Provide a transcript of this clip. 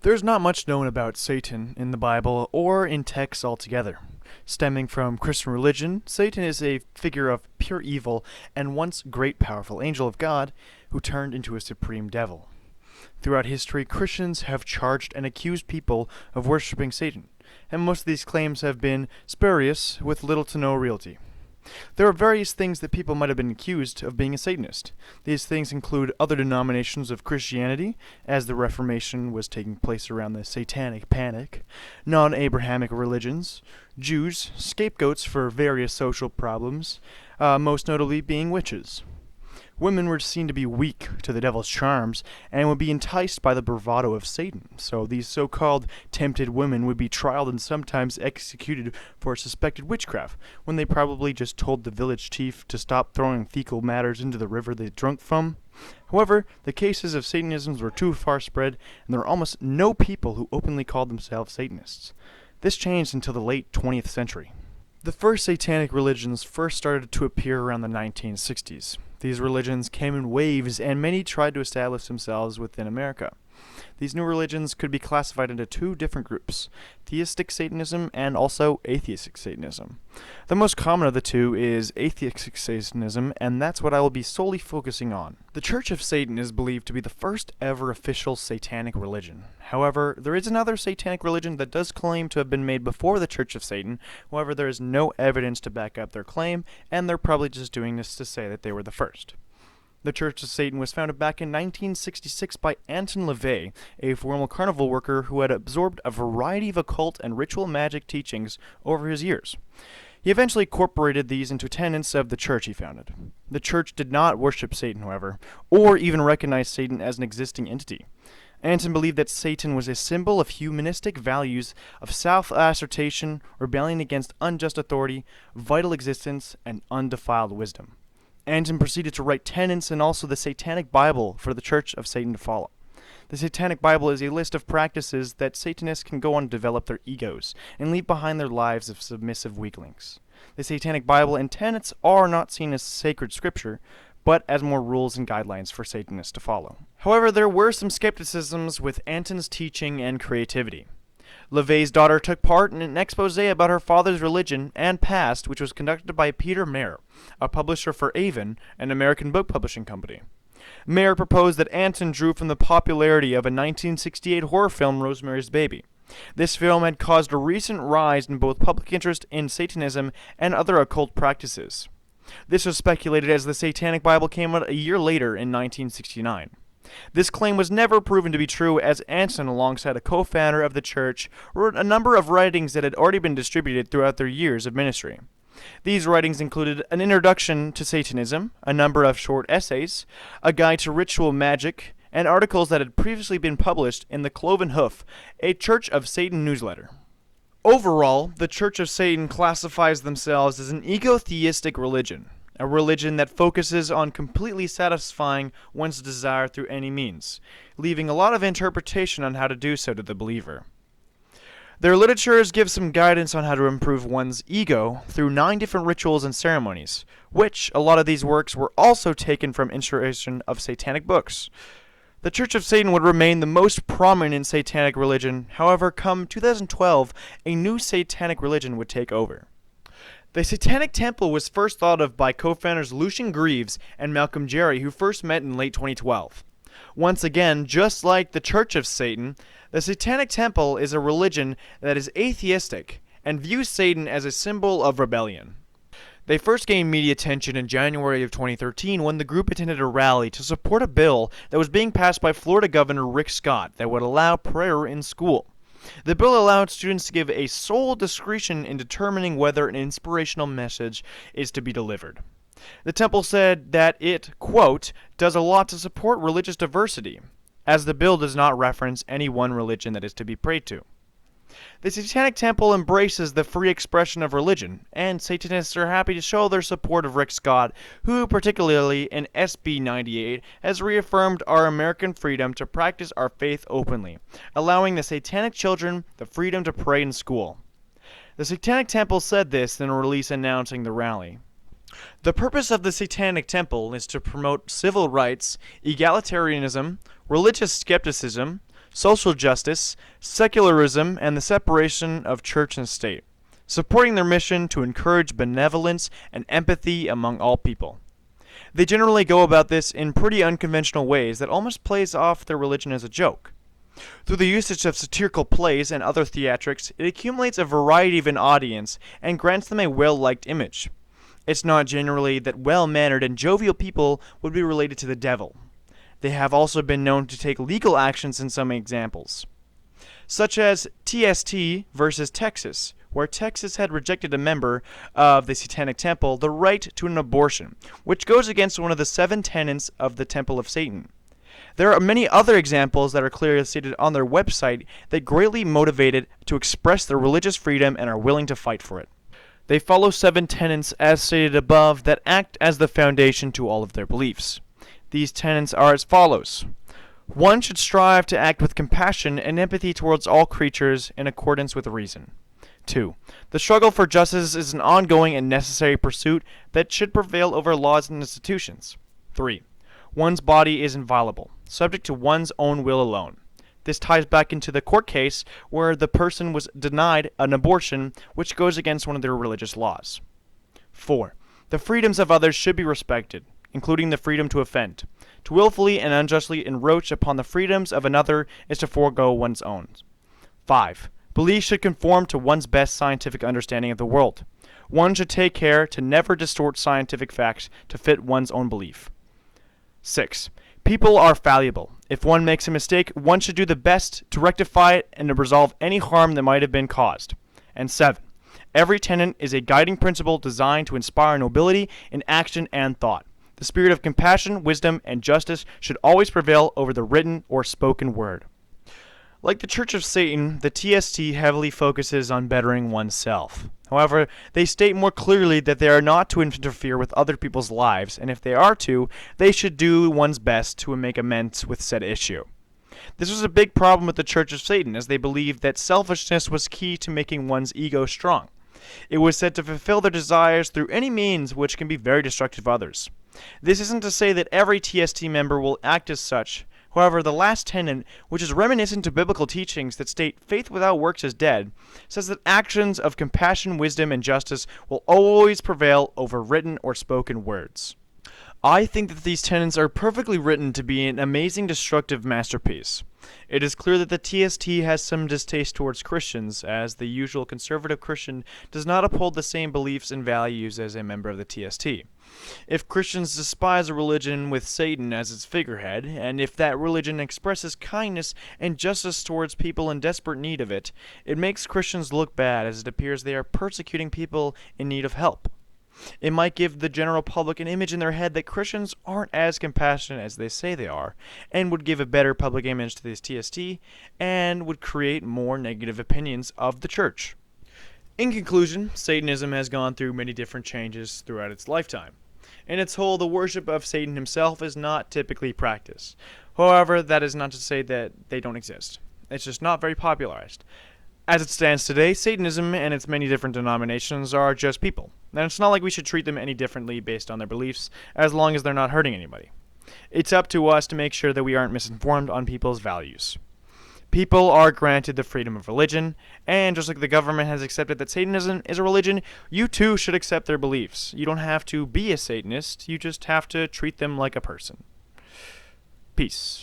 There's not much known about Satan in the Bible or in texts altogether. Stemming from Christian religion, Satan is a figure of pure evil and once great powerful angel of God who turned into a supreme devil. Throughout history, Christians have charged and accused people of worshipping Satan, and most of these claims have been spurious with little to no reality. There are various things that people might have been accused of being a Satanist. These things include other denominations of Christianity, as the Reformation was taking place around the Satanic Panic, non-Abrahamic religions, Jews, scapegoats for various social problems, most notably being witches. Women were seen to be weak to the devil's charms and would be enticed by the bravado of Satan, so these so-called tempted women would be trialed and sometimes executed for suspected witchcraft, when they probably just told the village chief to stop throwing fecal matters into the river they drunk from. However, the cases of Satanism were too far spread, and there were almost no people who openly called themselves Satanists. This changed until the late 20th century. The first satanic religions first started to appear around the 1960s. These religions came in waves, and many tried to establish themselves within America. These new religions could be classified into two different groups: theistic Satanism and also atheistic Satanism. The most common of the two is atheistic Satanism, and that's what I will be solely focusing on. The Church of Satan is believed to be the first ever official satanic religion. However, there is another satanic religion that does claim to have been made before the Church of Satan. However, there is no evidence to back up their claim, and they're probably just doing this to say that they were the first. The Church of Satan was founded back in 1966 by Anton LaVey, a former carnival worker who had absorbed a variety of occult and ritual magic teachings over his years. He eventually incorporated these into tenets of the church he founded. The church did not worship Satan, however, or even recognize Satan as an existing entity. Anton believed that Satan was a symbol of humanistic values of self-assertion, rebellion against unjust authority, vital existence, and undefiled wisdom. Anton proceeded to write tenets and also the Satanic Bible for the Church of Satan to follow. The Satanic Bible is a list of practices that Satanists can go on to develop their egos and leave behind their lives of submissive weaklings. The Satanic Bible and tenets are not seen as sacred scripture, but as more rules and guidelines for Satanists to follow. However, there were some skepticisms with Anton's teaching and creativity. LaVey's daughter took part in an expose about her father's religion and past, which was conducted by Peter Mayer, a publisher for Avon, an American book publishing company. Mayer proposed that Anton drew from the popularity of a 1968 horror film, Rosemary's Baby. This film had caused a recent rise in both public interest in Satanism and other occult practices. This was speculated as the Satanic Bible came out a year later in 1969. This claim was never proven to be true, as Anton, alongside a co-founder of the church, wrote a number of writings that had already been distributed throughout their years of ministry. These writings included an introduction to Satanism, a number of short essays, a guide to ritual magic, and articles that had previously been published in the Cloven Hoof, a Church of Satan newsletter. Overall, the Church of Satan classifies themselves as an egotheistic religion, a religion that focuses on completely satisfying one's desire through any means, leaving a lot of interpretation on how to do so to the believer. Their literatures give some guidance on how to improve one's ego through 9 different rituals and ceremonies, which a lot of these works were also taken from inspiration of satanic books. The Church of Satan would remain the most prominent satanic religion. However, come 2012, a new satanic religion would take over. The Satanic Temple was first thought of by co-founders Lucien Greaves and Malcolm Jerry, who first met in late 2012. Once again, just like the Church of Satan, the Satanic Temple is a religion that is atheistic and views Satan as a symbol of rebellion. They first gained media attention in January of 2013 when the group attended a rally to support a bill that was being passed by Florida Governor Rick Scott that would allow prayer in school. The bill allowed students to give a sole discretion in determining whether an inspirational message is to be delivered. The temple said that it, quote, does a lot to support religious diversity, as the bill does not reference any one religion that is to be prayed to. The Satanic Temple embraces the free expression of religion, and Satanists are happy to show their support of Rick Scott, who, particularly in SB 98, has reaffirmed our American freedom to practice our faith openly, allowing the satanic children the freedom to pray in school. The Satanic Temple said this in a release announcing the rally. The purpose of the Satanic Temple is to promote civil rights, egalitarianism, religious skepticism, social justice, secularism, and the separation of church and state, supporting their mission to encourage benevolence and empathy among all people. They generally go about this in pretty unconventional ways that almost plays off their religion as a joke. Through the usage of satirical plays and other theatrics, it accumulates a variety of an audience and grants them a well-liked image. It's not generally that well-mannered and jovial people would be related to the devil. They have also been known to take legal actions in some examples, such as TST versus Texas, where Texas had rejected a member of the Satanic Temple the right to an abortion, which goes against one of the 7 tenets of the Temple of Satan. There are many other examples that are clearly stated on their website that greatly motivated to express their religious freedom and are willing to fight for it. They follow 7 tenets as stated above that act as the foundation to all of their beliefs. These tenets are as follows. 1 should strive to act with compassion and empathy towards all creatures in accordance with reason. 2. The struggle for justice is an ongoing and necessary pursuit that should prevail over laws and institutions. 3. One's body is inviolable, subject to one's own will alone. This ties back into the court case where the person was denied an abortion, which goes against one of their religious laws. 4. The freedoms of others should be respected, including the freedom to offend. To willfully and unjustly encroach upon the freedoms of another is to forego one's own. 5. Belief should conform to one's best scientific understanding of the world. One should take care to never distort scientific facts to fit one's own belief. 6. People are fallible. If one makes a mistake, one should do the best to rectify it and to resolve any harm that might have been caused. And 7. Every tenet is a guiding principle designed to inspire nobility in action and thought. The spirit of compassion, wisdom, and justice should always prevail over the written or spoken word. Like the Church of Satan, the TST heavily focuses on bettering oneself. However, they state more clearly that they are not to interfere with other people's lives, and if they are to, they should do one's best to make amends with said issue. This was a big problem with the Church of Satan, as they believed that selfishness was key to making one's ego strong. It was said to fulfill their desires through any means which can be very destructive to others. This isn't to say that every TST member will act as such. However, the last tenet, which is reminiscent to biblical teachings that state faith without works is dead, says that actions of compassion, wisdom, and justice will always prevail over written or spoken words. I think that these tenets are perfectly written to be an amazing destructive masterpiece. It is clear that the TST has some distaste towards Christians, as the usual conservative Christian does not uphold the same beliefs and values as a member of the TST. If Christians despise a religion with Satan as its figurehead, and if that religion expresses kindness and justice towards people in desperate need of it, it makes Christians look bad, as it appears they are persecuting people in need of help. It might give the general public an image in their head that Christians aren't as compassionate as they say they are, and would give a better public image to this TST, and would create more negative opinions of the church. In conclusion, Satanism has gone through many different changes throughout its lifetime. In its whole, the worship of Satan himself is not typically practiced. However, that is not to say that they don't exist. It's just not very popularized. As it stands today, Satanism and its many different denominations are just people, and it's not like we should treat them any differently based on their beliefs, as long as they're not hurting anybody. It's up to us to make sure that we aren't misinformed on people's values. People are granted the freedom of religion, and just like the government has accepted that Satanism is a religion, you too should accept their beliefs. You don't have to be a Satanist, you just have to treat them like a person. Peace.